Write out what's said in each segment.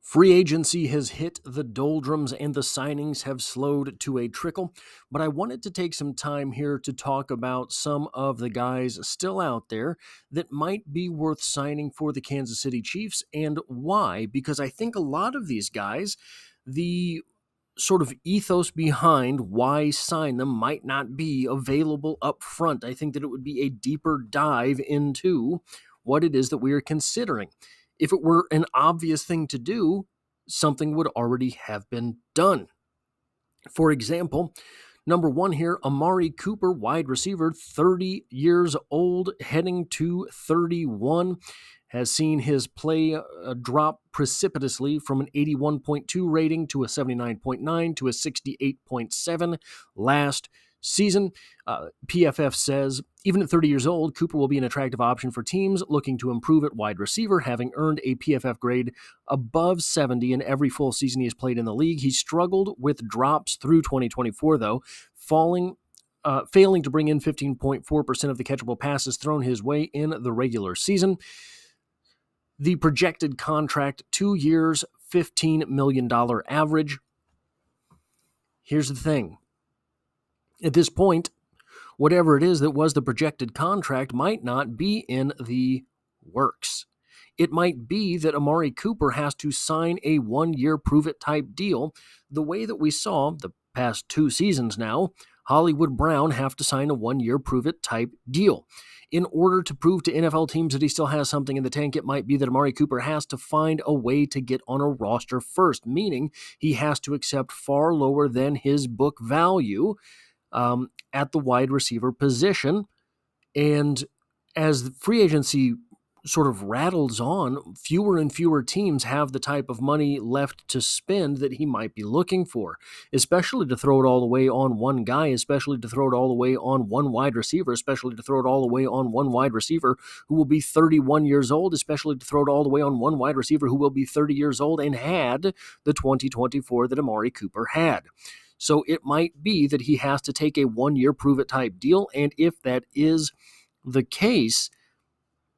Free agency has hit the doldrums and the signings have slowed to a trickle, but I wanted to take some time here to talk about some of the guys still out there that might be worth signing for the Kansas City Chiefs and why, because I think a lot of these guys, the sort of ethos behind why sign them might not be available up front. I think that it would be a deeper dive into what it is that we are considering. If it were an obvious thing to do, something would already have been done. For example, number one here, Amari Cooper, wide receiver, 30 years old, heading to 31, has seen his play drop precipitously from an 81.2 rating to a 79.9 to a 68.7 last season. PFF says, even at 30 years old, Cooper will be an attractive option for teams looking to improve at wide receiver, having earned a PFF grade above 70 in every full season he has played in the league. He struggled with drops through 2024, though, failing to bring in 15.4% of the catchable passes thrown his way in the regular season. The projected contract, 2 years, $15 million average. Here's the thing. At this point, whatever it is that was the projected contract might not be in the works. It might be that Amari Cooper has to sign a 1-year prove-it-type deal, the way that we saw the past 2 seasons now, Hollywood Brown have to sign a 1-year prove-it-type deal. In order to prove to NFL teams that he still has something in the tank, it might be that Amari Cooper has to find a way to get on a roster first, meaning he has to accept far lower than his book value at the wide receiver position. And as free agency sort of rattles on, fewer and fewer teams have the type of money left to spend that he might be looking for, especially to throw it all the way on one guy, especially to throw it all the way on one wide receiver, especially to throw it all the way on one wide receiver who will be 31 years old, especially to throw it all the way on one wide receiver who will be 30 years old and had the 2024 that Amari Cooper had. So it might be that he has to take a 1-year prove-it-type deal, and if that is the case,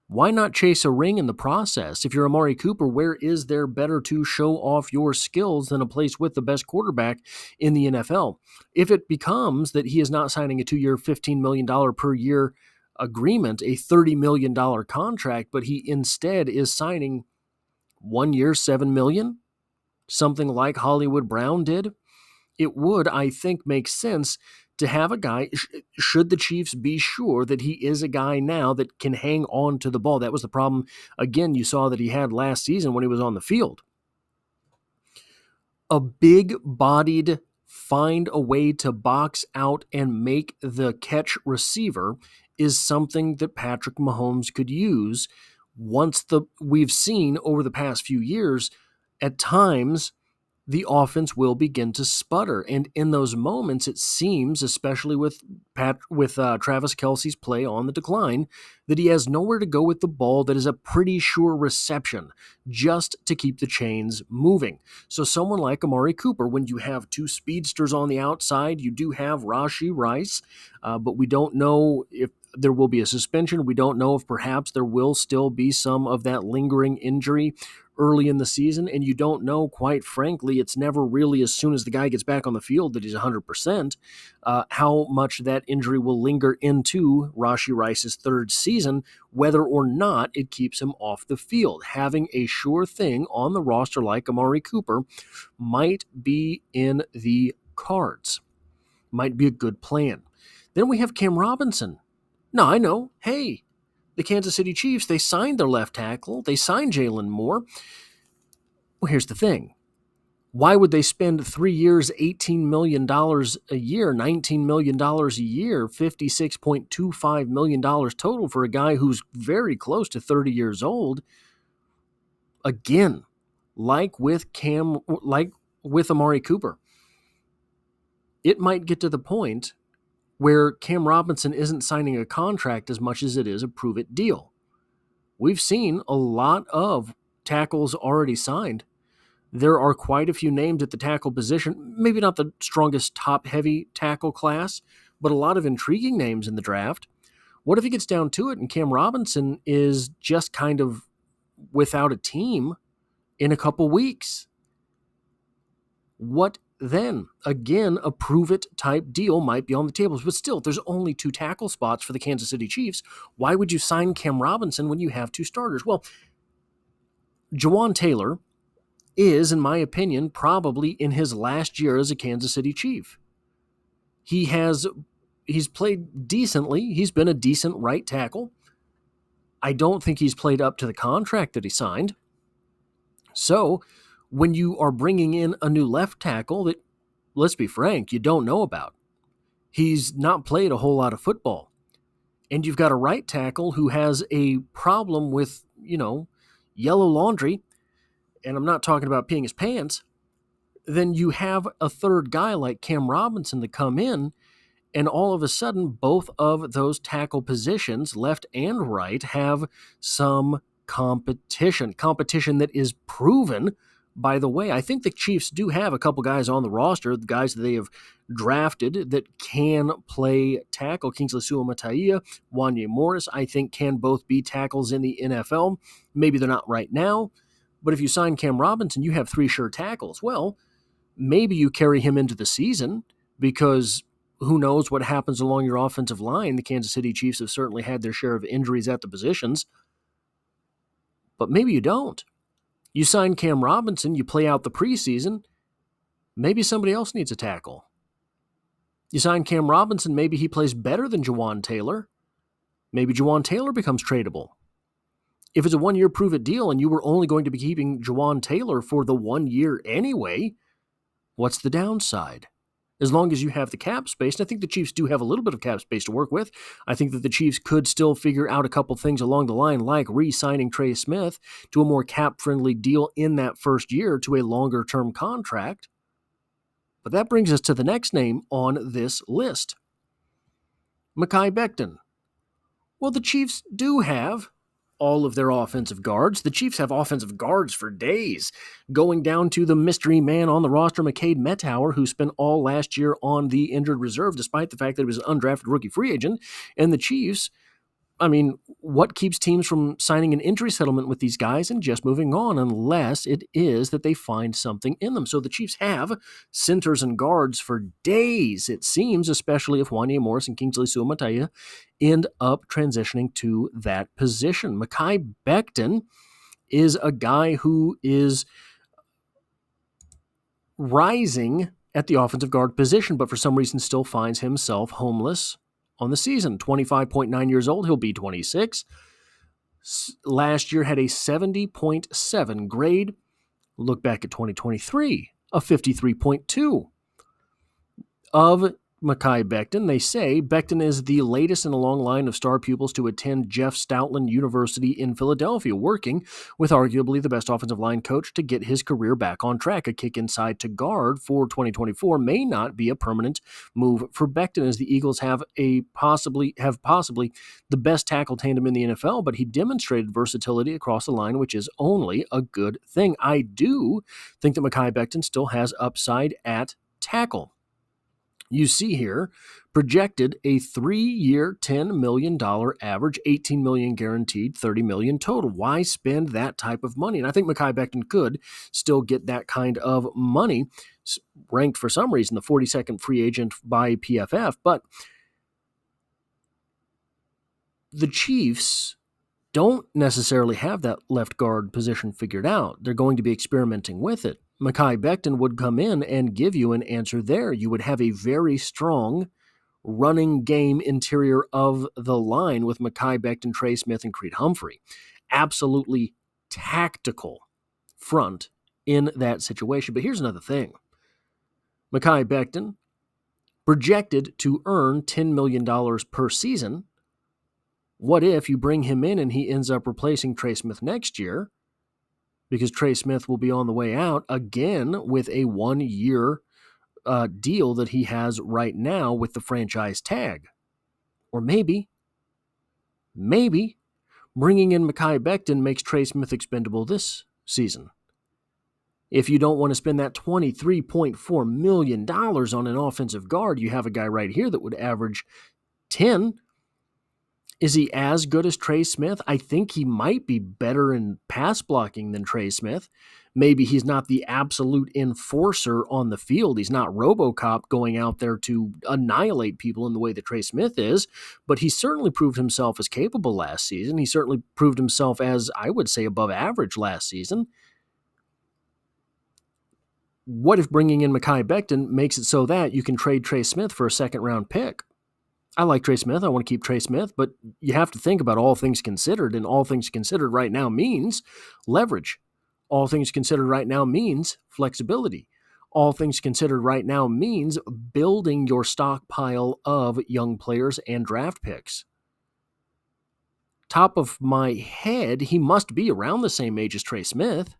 why not chase a ring in the process? If you're Amari Cooper, where is there better to show off your skills than a place with the best quarterback in the NFL? If it becomes that he is not signing a 2-year, $15 million per year agreement, a $30 million contract, but he instead is signing 1 year, $7 million, something like Hollywood Brown did, it would, I think, make sense to have a guy, should the Chiefs be sure that he is a guy now that can hang on to the ball. That was the problem, again, you saw that he had last season when he was on the field. A big-bodied, find a way to box out and make the catch receiver is something that Patrick Mahomes could use we've seen over the past few years, at times, the offense will begin to sputter. And in those moments, it seems, especially with Travis Kelce's play on the decline, that he has nowhere to go with the ball that is a pretty sure reception just to keep the chains moving. So someone like Amari Cooper, when you have 2 speedsters on the outside, you do have Rashee Rice, but we don't know if there will be a suspension. We don't know if perhaps there will still be some of that lingering injury early in the season, and you don't know, quite frankly, it's never really as soon as the guy gets back on the field that he's 100%, how much that injury will linger into Rashee Rice's 3rd season, whether or not it keeps him off the field. Having a sure thing on the roster like Amari Cooper might be in the cards, might be a good plan. Then we have Cam Robinson. Now, I know, hey, the Kansas City Chiefs, they signed their left tackle. They signed Jalen Moore. Well, here's the thing. Why would they spend 3 years, $18 million a year, $19 million a year, $56.25 million total for a guy who's very close to 30 years old? Again, like with Amari Cooper, it might get to the point where Cam Robinson isn't signing a contract as much as it is a prove-it deal. We've seen a lot of tackles already signed. There are quite a few names at the tackle position, maybe not the strongest top-heavy tackle class, but a lot of intriguing names in the draft. What if he gets down to it and Cam Robinson is just kind of without a team in a couple weeks. What then? Again, a prove-it type deal might be on the tables, but still, there's only 2 tackle spots for the Kansas City Chiefs. Why would you sign Cam Robinson when you have 2 starters? Well, Jawaan Taylor is, in my opinion, probably in his last year as a Kansas City Chief. He's played decently. He's been a decent right tackle. I don't think he's played up to the contract that he signed. So, when you are bringing in a new left tackle that, let's be frank, you don't know about, he's not played a whole lot of football, and you've got a right tackle who has a problem with, yellow laundry, and I'm not talking about peeing his pants, then you have a third guy like Cam Robinson to come in, and all of a sudden, both of those tackle positions, left and right, have some competition that is proven. By the way, I think the Chiefs do have a couple guys on the roster, the guys that they have drafted that can play tackle. Kingsley Suamataia, Wanya Morris, I think can both be tackles in the NFL. Maybe they're not right now, but if you sign Cam Robinson, you have 3 sure tackles. Well, maybe you carry him into the season because who knows what happens along your offensive line. The Kansas City Chiefs have certainly had their share of injuries at the positions, but maybe you don't. You sign Cam Robinson, you play out the preseason, maybe somebody else needs a tackle. You sign Cam Robinson, maybe he plays better than Jawaan Taylor. Maybe Jawaan Taylor becomes tradable. If it's a 1-year prove-it deal and you were only going to be keeping Jawaan Taylor for the 1 year anyway, what's the downside? As long as you have the cap space, and I think the Chiefs do have a little bit of cap space to work with, I think that the Chiefs could still figure out a couple things along the line, like re-signing Trey Smith to a more cap-friendly deal in that first year to a longer-term contract. But that brings us to the next name on this list, Mekhi Becton. Well, the Chiefs do have all of their offensive guards. The Chiefs have offensive guards for days, going down to the mystery man on the roster, McCade Mettauer, who spent all last year on the injured reserve, despite the fact that he was an undrafted rookie free agent. And the Chiefs, what keeps teams from signing an injury settlement with these guys and just moving on unless it is that they find something in them? So the Chiefs have centers and guards for days, it seems, especially if Wanya Morris and Kingsley Suamataia end up transitioning to that position. Mekhi Becton is a guy who is rising at the offensive guard position, but for some reason still finds himself homeless on the season. 25.9 years old, he'll be 26. Last year had a 70.7 grade. Look back at 2023, a 53.2. Of Mekhi Becton, they say Becton is the latest in a long line of star pupils to attend Jeff Stoutland University in Philadelphia, working with arguably the best offensive line coach to get his career back on track. A kick inside to guard for 2024 may not be a permanent move for Becton, as the Eagles have possibly the best tackle tandem in the NFL, but he demonstrated versatility across the line, which is only a good thing. I do think that Mekhi Becton still has upside at tackle. You see here, projected a 3-year, $10 million average, $18 million guaranteed, $30 million total. Why spend that type of money? And I think Mekhi Becton could still get that kind of money, ranked for some reason the 42nd free agent by PFF. But the Chiefs don't necessarily have that left guard position figured out. They're going to be experimenting with it. Mekhi Becton would come in and give you an answer there. You would have a very strong running game interior of the line with Mekhi Becton, Trey Smith, and Creed Humphrey. Absolutely tactical front in that situation. But here's another thing. Mekhi Becton, projected to earn $10 million per season. What if you bring him in and he ends up replacing Trey Smith next year? Because Trey Smith will be on the way out again with a 1-year deal that he has right now with the franchise tag. Or maybe bringing in Mekhi Becton makes Trey Smith expendable this season. If you don't want to spend that $23.4 million on an offensive guard, you have a guy right here that would average 10. Is he as good as Trey Smith? I think he might be better in pass blocking than Trey Smith. Maybe he's not the absolute enforcer on the field. He's not RoboCop going out there to annihilate people in the way that Trey Smith is, but he certainly proved himself as capable last season. He certainly proved himself as, I would say, above average last season. What if bringing in Mekhi Becton makes it so that you can trade Trey Smith for a second-round pick? I like Trey Smith. I want to keep Trey Smith, but you have to think about all things considered, and all things considered right now means leverage. All things considered right now means flexibility. All things considered right now means building your stockpile of young players and draft picks. Top of my head, he must be around the same age as Trey Smith.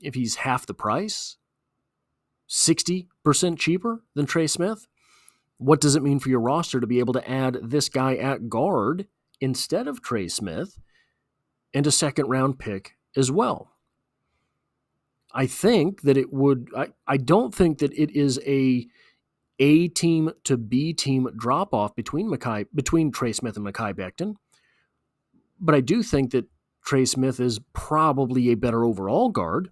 If he's half the price, 60% cheaper than Trey Smith, what does it mean for your roster to be able to add this guy at guard instead of Trey Smith and a second-round pick as well? I think that it would. I don't think that it is a team to B team drop off between Trey Smith and Mekhi Becton, but I do think that Trey Smith is probably a better overall guard.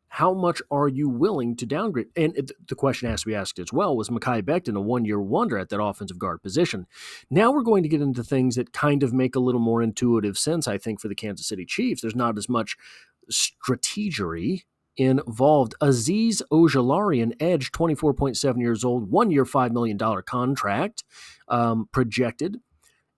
How much are you willing to downgrade? And the question has to be asked as well, was Mekhi Becton a one-year wonder at that offensive guard position? Now we're going to get into things that kind of make a little more intuitive sense, I think, for the Kansas City Chiefs. There's not as much strategery involved. Azeez Ojulari, an edge, 24.7 years old, 1 year, $5 million contract projected.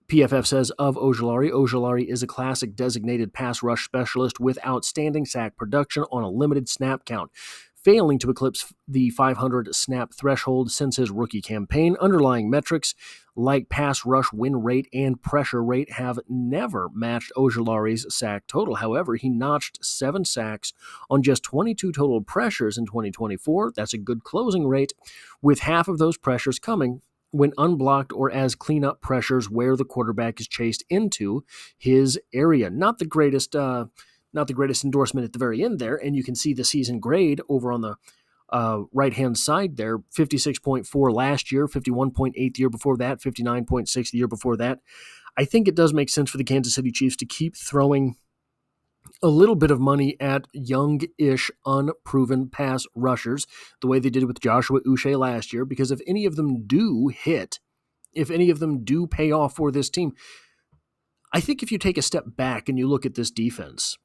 PFF says of Ojulari is a classic designated pass rush specialist with outstanding sack production on a limited snap count, failing to eclipse the 500 snap threshold since his rookie campaign. Underlying metrics like pass rush win rate and pressure rate have never matched Ojulari's sack total. However, he notched 7 sacks on just 22 total pressures in 2024. That's a good closing rate, with half of those pressures coming when unblocked or as cleanup pressures where the quarterback is chased into his area. Not the greatest endorsement at the very end there, and you can see the season grade over on the right-hand side there, 56.4 last year, 51.8 the year before that, 59.6 the year before that. I think it does make sense for the Kansas City Chiefs to keep throwing a little bit of money at young-ish, unproven pass rushers, the way they did with Joshua Uche last year, because if any of them do hit, if any of them do pay off for this team, I think if you take a step back and you look at this defense,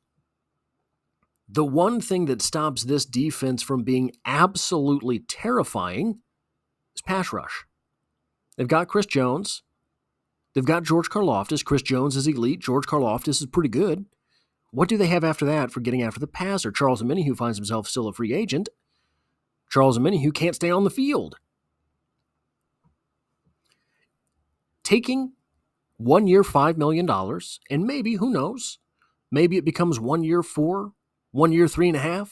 the one thing that stops this defense from being absolutely terrifying is pass rush. They've got Chris Jones. They've got George Karlaftis. Chris Jones is elite. George Karlaftis is pretty good. What do they have after that for getting after the passer? Charles Omenihu finds himself still a free agent. Charles Omenihu can't stay on the field. Taking 1 year, $5 million, and maybe, who knows, maybe it becomes 1 year, 4, 1 year, 3.5,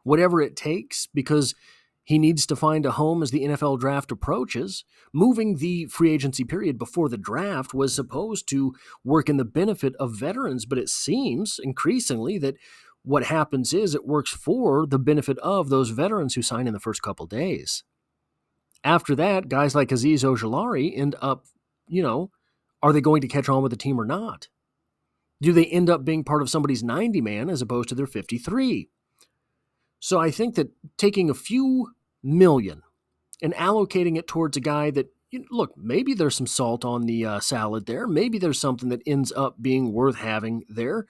whatever it takes, because he needs to find a home as the NFL draft approaches. Moving the free agency period before the draft was supposed to work in the benefit of veterans, but it seems increasingly that what happens is it works for the benefit of those veterans who sign in the first couple days. After that, guys like Azeez Ojulari end up, are they going to catch on with the team or not? Do they end up being part of somebody's 90-man as opposed to their 53? So I think that taking a few million and allocating it towards a guy that, look, maybe there's some salt on the salad there. Maybe there's something that ends up being worth having there.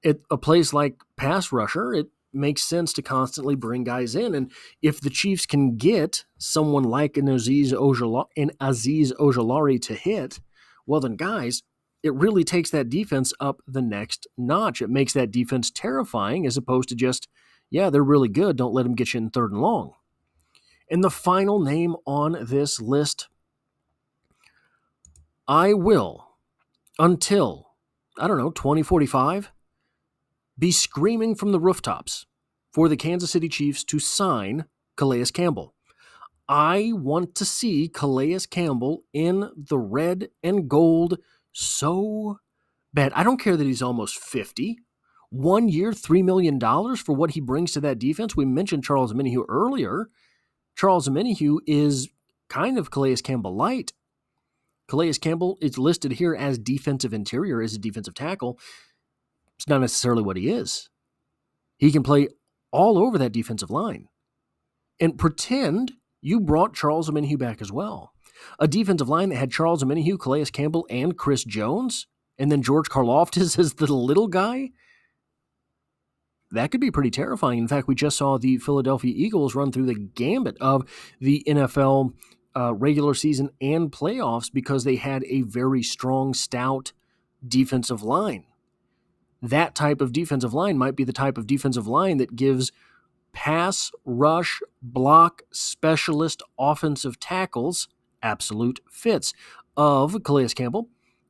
At a place like pass rusher, it makes sense to constantly bring guys in. And if the Chiefs can get someone like an Azeez Ojulari to hit, well then, guys, it really takes that defense up the next notch. It makes that defense terrifying as opposed to just, yeah, they're really good, don't let them get you in 3rd and long. And the final name on this list, I will, until, 2045, be screaming from the rooftops for the Kansas City Chiefs to sign Calais Campbell. I want to see Calais Campbell in the red and gold so bad. I don't care that he's almost 50. 1 year, $3 million for what he brings to that defense. We mentioned Charles Omenihu earlier. Charles Omenihu is kind of Calais Campbell light. Calais Campbell is listed here as defensive interior, as a defensive tackle. It's not necessarily what he is. He can play all over that defensive line. And pretend you brought Charles Omenihu back as well. A defensive line that had Charles Omenihu, Calais Campbell, and Chris Jones, and then George Karlaftis as the little guy. That could be pretty terrifying. In fact, we just saw the Philadelphia Eagles run through the gambit of the NFL regular season and playoffs because they had a very strong, stout defensive line. That type of defensive line might be the type of defensive line that gives pass, rush, block, specialist offensive tackles absolute fits. Of Calais Campbell,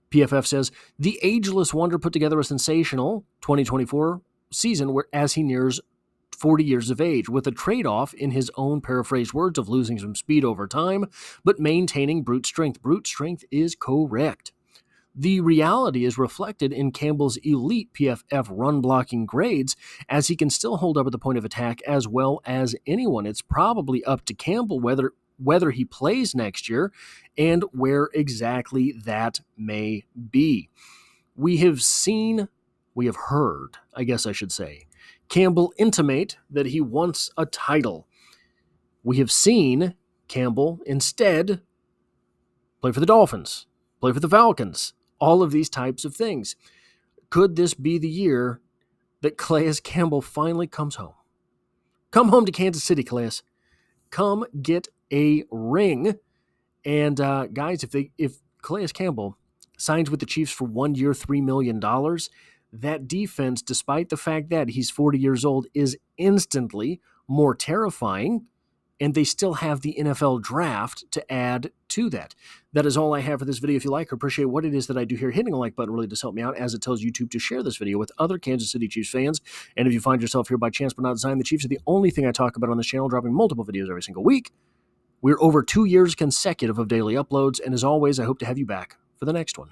PFF says, the ageless wonder put together a sensational 2024 season as he nears 40 years of age, with a trade-off, in his own paraphrased words, of losing some speed over time, but maintaining brute strength. Brute strength is correct. The reality is reflected in Campbell's elite PFF run-blocking grades, as he can still hold up at the point of attack as well as anyone. It's probably up to Campbell whether he plays next year and where exactly that may be. We have heard, I guess I should say, Campbell intimate that he wants a title. We have seen Campbell instead play for the Dolphins, play for the Falcons, all of these types of things. Could this be the year that Calais Campbell finally comes home? Come home to Kansas City, Calais. Come get a ring. And guys, if Calais Campbell signs with the Chiefs for 1 year, $3 million, that defense, despite the fact that he's 40 years old, is instantly more terrifying, and they still have the NFL draft to add to that. That is all I have for this video. If you like or appreciate what it is that I do here, hitting the like button really does help me out, as it tells YouTube to share this video with other Kansas City Chiefs fans. And if you find yourself here by chance but not design, the Chiefs are the only thing I talk about on this channel, dropping multiple videos every single week. We're over 2 years consecutive of daily uploads, and as always, I hope to have you back for the next one.